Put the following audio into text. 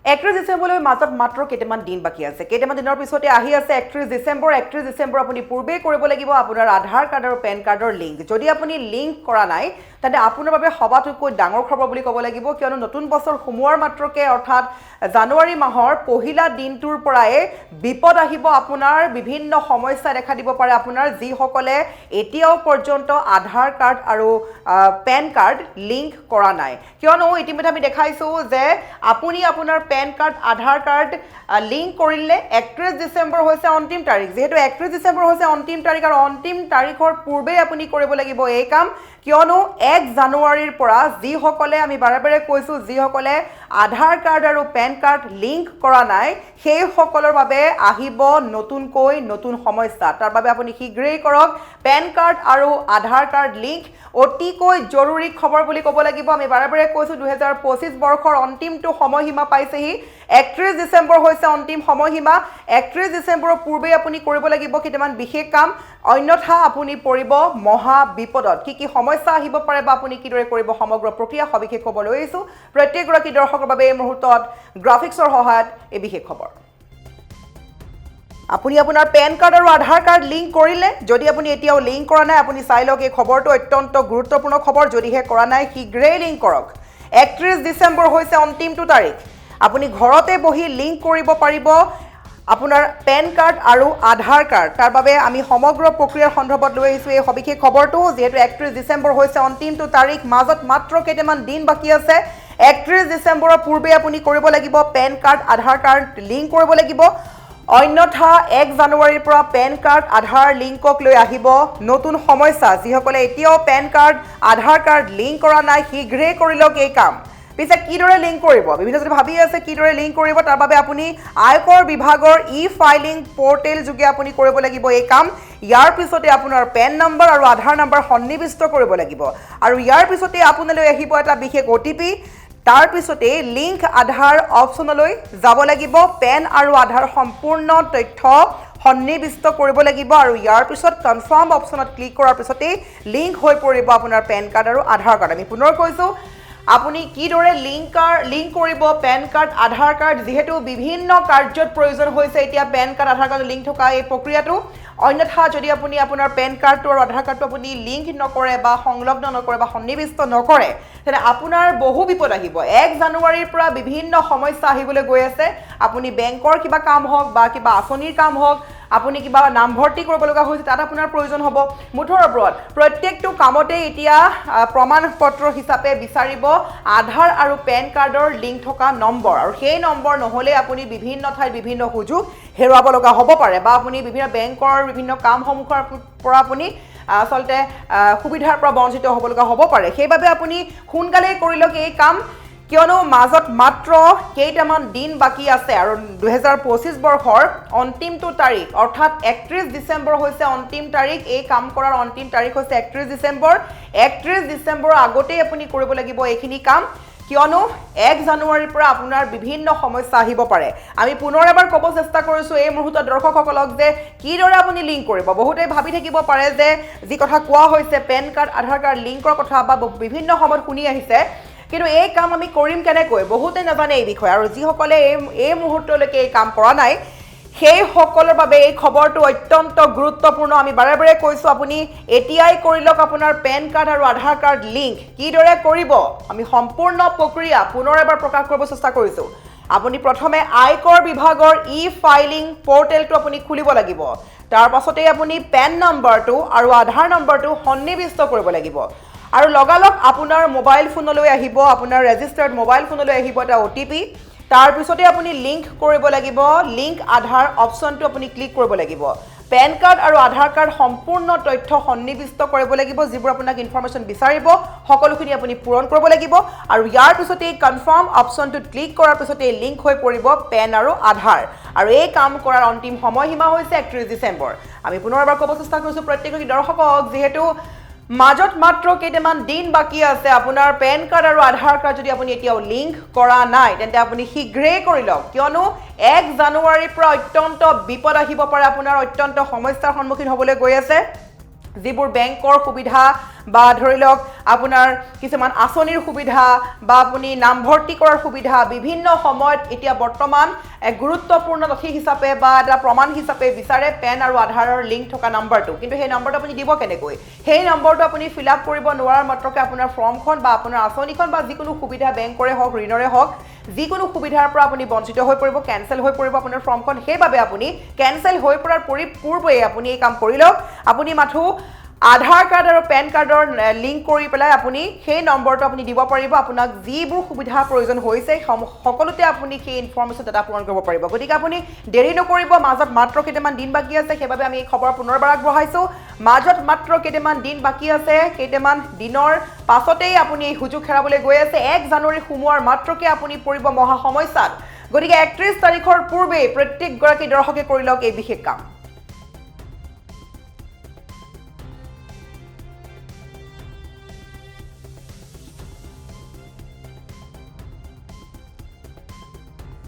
31 ডিসেম্বৰলৈ মাজত মাত্ৰ কেইটামান দিন বাকী আছে কেইটামান দিনৰ পিছতে আহি আছে 31 ডিসেম্বৰ আপুনি পূৰ্বে কৰিব লাগিব আপোনাৰ আধাৰ কাৰ্ড আৰু পেন কাৰ্ডৰ লিংক যদি আপুনি লিংক কৰা নাই তেন্তে আপোনাৰ বাবে সবাতোকৈ ডাঙৰ খবৰ বুলি ক'ব লাগিব কিয়নো নতুন বছৰ সোমোৱাৰ মাত্ৰকে অৰ্থাৎ জানুৱাৰী মাহৰ পহিলা দিনটোৰ পৰাই বিপদ আহিব আপোনাৰ বিভিন্ন সমস্যা দেখা দিব পাৰে আপোনাৰ যিসকলে এতিয়াও পৰ্যন্ত আধাৰ কাৰ্ড আৰু পেন কাৰ্ড লিংক কৰা নাই কিয়নো ইতিমধ্যে আমি দেখাইছো যে আপুনি আপোনাৰ পেন কাৰ্ড আধাৰ কাৰ্ড লিংক কৰিলে 31 ডিসেম্বৰ হৈছে অন্তিম তাৰিখ যেহেতু 31 ডিসেম্বৰ হৈছে অন্তিম তাৰিখ আৰু অন্তিম তাৰিখৰ পূৰ্বে আপুনি কৰিব লাগিব এই কাম কিয়নো 1 জানুৱাৰীৰ পৰা যিসকলে আমি বাৰে কৈছো যিসকলে আধাৰ কাৰ্ড আৰু পেন কাৰ্ড লিংক কৰা নাই সেই সকলৰ বাবে আহিব নতুনকৈ নতুন সমস্যা তাৰ বাবে আপুনি শীঘ্ৰেই কৰক পেন কাৰ্ড আৰু আধাৰ কাৰ্ড লিংক অতিকৈ জৰুৰী খবৰ বুলি ক'ব লাগিব আমি বাৰে কৈছো 2025 বৰ্ষৰ অন্তিমটো সময়সীমা পাইছেহি 31 ডিসেম্বৰ হৈছে অন্তিম সময়সীমা 31 ডিসেম্বৰৰ পূৰ্বে আপুনি কৰিব লাগিব কেইটামান বিশেষ কাম অন্যথা আপুনি পৰিব মহা বিপদত কি সমস্যা আহিব পাৰে বা আপুনি কিদৰে কৰিব সমগ্ৰ প্ৰক্ৰিয়া সবিশেষ খবৰ লৈ আহিছো প্ৰত্যেকগৰাকী দৰ্শকৰ বাবে এই মুহূৰ্তত গ্ৰাফিক্সৰ সহায়ত এই বিশেষ খবৰ আপুনি আপোনাৰ পেন কাৰ্ড আৰু আধাৰ কাৰ্ড লিংক কৰিলে যদি আপুনি এতিয়াও লিংক কৰা নাই আপুনি চাই লওক এই খবৰটো অত্যন্ত গুৰুত্বপূৰ্ণ খবৰ যদিহে কৰা নাই শীঘ্ৰেই লিংক কৰক 31 ডিসেম্বৰ হৈছে অন্তিমটো তাৰিখ আপুনি ঘৰতে বহি লিংক কৰিব পাৰিব আপোনাৰ পেন কাৰ্ড আৰু আধাৰ কাৰ্ড তাৰ বাবে আমি সমগ্ৰ প্ৰক্ৰিয়াৰ সন্দৰ্ভত লৈ আহিছো এই সবিশেষ খবৰটো যেহেতু 31 ডিসেম্বৰ হৈছে অন্তিমটো তাৰিখ মাজত মাত্ৰ কেইটামান দিন বাকী আছে 31 ডিসেম্বৰৰ পূৰ্বে আপুনি কৰিব লাগিব পেন কাৰ্ড আধাৰ কাৰ্ড লিংক কৰিব লাগিব অন্যথা 1 জানুৱাৰীৰ পৰা পেন কাৰ্ড আধাৰ লিংকক লৈ আহিব নতুন সমস্যা যিসকলে এতিয়াও পেন কাৰ্ড আধাৰ কাৰ্ড লিংক কৰা নাই শীঘ্ৰেই কৰি লওক এই কাম পিছে কিদৰে লিংক কৰিব বিভিন্নজনে ভাবি আছে কিদৰে লিংক কৰিব তাৰ বাবে আপুনি আয়কৰ বিভাগৰ ফাইলিং পোৰ্টেল যোগে আপুনি কৰিব লাগিব এই কাম ইয়াৰ পিছতে আপোনাৰ পেন নম্বৰ আৰু আধাৰ নম্বৰ সন্নিবিষ্ট কৰিব লাগিব আৰু ইয়াৰ পিছতে আপোনালৈ আহিব এটা বিশেষ ওটিপি তাৰ পিছতে লিংক আধাৰ অপচনলৈ যাব লাগিব পেন আৰু আধাৰ সম্পূৰ্ণ তথ্য সন্নিবিষ্ট কৰিব লাগিব আৰু ইয়াৰ পিছত কনফাৰ্ম অপচনত ক্লিক কৰাৰ পিছতে লিংক হৈ পৰিব আপোনাৰ পেন কাৰ্ড আৰু আধাৰ কাৰ্ড আমি পুনৰ কৈছো আপুনি কিদৰে লিংক কৰিব পেন কাৰ্ড আধাৰ কাৰ্ড যেহেতু বিভিন্ন কাৰ্যত প্ৰয়োজন হৈছে এতিয়া পেন কাৰ্ড আধাৰ কাৰ্ড লিংক থকা এই প্ৰক্ৰিয়াটো অন্যথা যদি আপুনি আপোনাৰ পেন কাৰ্ডটো আৰু আধাৰ কাৰ্ডটো আপুনি লিংক নকৰে বা সংলগ্ন নকৰে বা সন্নিবিষ্ট নকৰে তেনে আপোনাৰ বহু বিপদ আহিব 1 জানুৱাৰীৰ পৰা বিভিন্ন সমস্যা আহিবলৈ গৈ আছে আপুনি বেংকৰ কিবা কাম হওক বা কিবা আঁচনিৰ কাম হওক আপুনি কিবা নামভৰ্তি কৰিব লগা হৈছে তাত আপোনাৰ প্ৰয়োজন হ'ব মুঠৰ ওপৰত প্ৰত্যেকটো কামতে এতিয়া প্ৰমাণ পত্ৰ হিচাপে বিচাৰিব আধাৰ আৰু পেন কাৰ্ডৰ লিংক থকা নম্বৰ আৰু সেই নম্বৰ নহলে আপুনি বিভিন্ন ঠাইত বিভিন্ন সুযোগ হেৰুৱাব লগা হ'ব পাৰে বা আপুনি বিভিন্ন বেংকৰ বিভিন্ন কামসমূহৰ পৰা আপুনি আসলতে সুবিধাৰ পৰা বঞ্চিত হ'ব লগা হ'ব পাৰে সেইবাবে আপুনি সোনকালে কৰি লওক এই কাম কিয়নো মাজত মাত্ৰ কেইটামান দিন বাকী আছে আৰু 2025 বৰ্ষৰ অন্তিমটো তাৰিখ অৰ্থাৎ 31 ডিসেম্বৰ হৈছে অন্তিম তাৰিখ এই কাম কৰাৰ অন্তিম তাৰিখ হৈছে 31 ডিসেম্বৰ 31 ডিসেম্বৰৰ আগতেই আপুনি কৰিব লাগিব এইখিনি কাম কিয়নো 1 জানুৱাৰীৰ পৰা আপোনাৰ বিভিন্ন সমস্যা আহিব পাৰে আমি পুনৰ এবাৰ ক'ব চেষ্টা কৰিছো এই মুহূৰ্তত দৰ্শকসকলক যে কিদৰে আপুনি লিংক কৰিব বহুতে ভাবি থাকিব পাৰে যে যি কথা কোৱা হৈছে পেন কাৰ্ড আধাৰ কাৰ্ড লিংকৰ কথা বা বিভিন্ন সময়ত শুনি আহিছে কিন্তু এই কাম আমি কৰিম কেনেকৈ বহুতে নাজানে এই বিষয় আৰু যিসকলে এই মুহূৰ্তলৈকে এই কাম কৰা নাই সেই সকলৰ বাবে এই খবৰটো অত্যন্ত গুৰুত্বপূৰ্ণ আমি বাৰে কৈছো আপুনি এতিয়াই কৰি লওক আপোনাৰ পেন কাৰ্ড আৰু আধাৰ কাৰ্ড লিংক কিদৰে কৰিব আমি সম্পূৰ্ণ প্ৰক্ৰিয়া পুনৰ এবাৰ প্ৰকাশ কৰিব চেষ্টা কৰিছো আপুনি প্ৰথমে আয়কৰ বিভাগৰ ফাইলিং পোৰ্টেলটো আপুনি খুলিব লাগিব তাৰ পাছতে আপুনি পেন নম্বৰটো আৰু আধাৰ নম্বৰটো সন্নিবিষ্ট কৰিব লাগিব আৰু লগালগ আপোনাৰ মোবাইল ফোনলৈ আহিব আপোনাৰ ৰেজিষ্টাৰ্ড মোবাইল ফোনলৈ আহিব এটা ওটিপি তাৰ পিছতে আপুনি লিংক কৰিব লাগিব লিংক আধাৰ অপচনটো আপুনি ক্লিক কৰিব লাগিব পেন কাৰ্ড আৰু আধাৰ কাৰ্ড সম্পূৰ্ণ তথ্য সন্নিবিষ্ট কৰিব লাগিব যিবোৰ আপোনাক ইনফৰমেশন বিচাৰিব সকলোখিনি আপুনি পূৰণ কৰিব লাগিব আৰু ইয়াৰ পিছতে কনফাৰ্ম অপচনটোত ক্লিক কৰাৰ পিছতে লিংক হৈ পৰিব পেন আৰু আধাৰ আৰু এই কাম কৰাৰ অন্তিম সময়সীমা হৈছে 31 ডিসেম্বৰ আমি পুনৰ এবাৰ ক'ব চেষ্টা কৰিছো প্ৰত্যেকগৰাকী দৰ্শকক যেহেতু মাজত মাত্ৰ কেইটামান দিন বাকী আছে আপোনাৰ পেন কাৰ্ড আৰু আধাৰ কাৰ্ড যদি আপুনি এতিয়াও লিংক কৰা নাই তেন্তে আপুনি শীঘ্ৰেই কৰি লওক কিয়নো 1 জানুৱাৰীৰ পৰা অত্যন্ত বিপদ আহিব পাৰে আপোনাৰ অত্যন্ত সমস্যাৰ সন্মুখীন হ'বলৈ গৈ আছে যিবোৰ বেংকৰ সুবিধা বা ধৰি লওক আপোনাৰ কিছুমান আঁচনিৰ সুবিধা বা আপুনি নামভৰ্তি কৰাৰ সুবিধা বিভিন্ন সময়ত এতিয়া বৰ্তমান এক গুৰুত্বপূৰ্ণ নথি হিচাপে বা এটা প্ৰমাণ হিচাপে বিচাৰে পেন আৰু আধাৰৰ লিংক থকা নাম্বাৰটো কিন্তু সেই নাম্বাৰটো আপুনি দিব কেনেকৈ সেই নম্বৰটো আপুনি ফিল আপ কৰিব নোৱাৰাৰ মাত্ৰকে আপোনাৰ ফৰ্মখন বা আপোনাৰ আঁচনিখন বা যিকোনো সুবিধা বেংকৰে হওক ঋণৰে হওক যিকোনো সুবিধাৰ পৰা আপুনি বঞ্চিত হৈ পৰিব কেনসেল হৈ পৰিব আপোনাৰ ফৰ্মখন সেইবাবে আপুনি কেনসেল হৈ পৰাৰ পূৰ্বে আপুনি এই কাম কৰি লওক আপুনি মাথো আধাৰ কাৰ্ড আৰু পেন কাৰ্ডৰ লিংক কৰি পেলাই আপুনি সেই নম্বৰটো আপুনি দিব পাৰিব আপোনাক যিবোৰ সুবিধা প্ৰয়োজন হৈছে সকলোতে আপুনি সেই ইনফৰমেশ্যন ডাটা পূৰণ কৰিব পাৰিব গতিকে আপুনি দেৰি নকৰিব মাজত মাত্ৰ কেইটামান দিন বাকী আছে সেইবাবে আমি এই খবৰ পুনৰবাৰ আগবঢ়াইছোঁ মাজত মাত্ৰ কেইটামান দিন বাকী আছে কেইটামান দিনৰ পাছতেই আপুনি এই সুযোগ হেৰাবলৈ গৈ আছে 1 জানুৱাৰী সোমোৱাৰ মাত্ৰকে আপুনি পৰিব মহা সমস্যাত গতিকে 31 তাৰিখৰ পূৰ্বে প্ৰত্যেকগৰাকী দৰ্শকে কৰি লওক এই বিশেষ কাম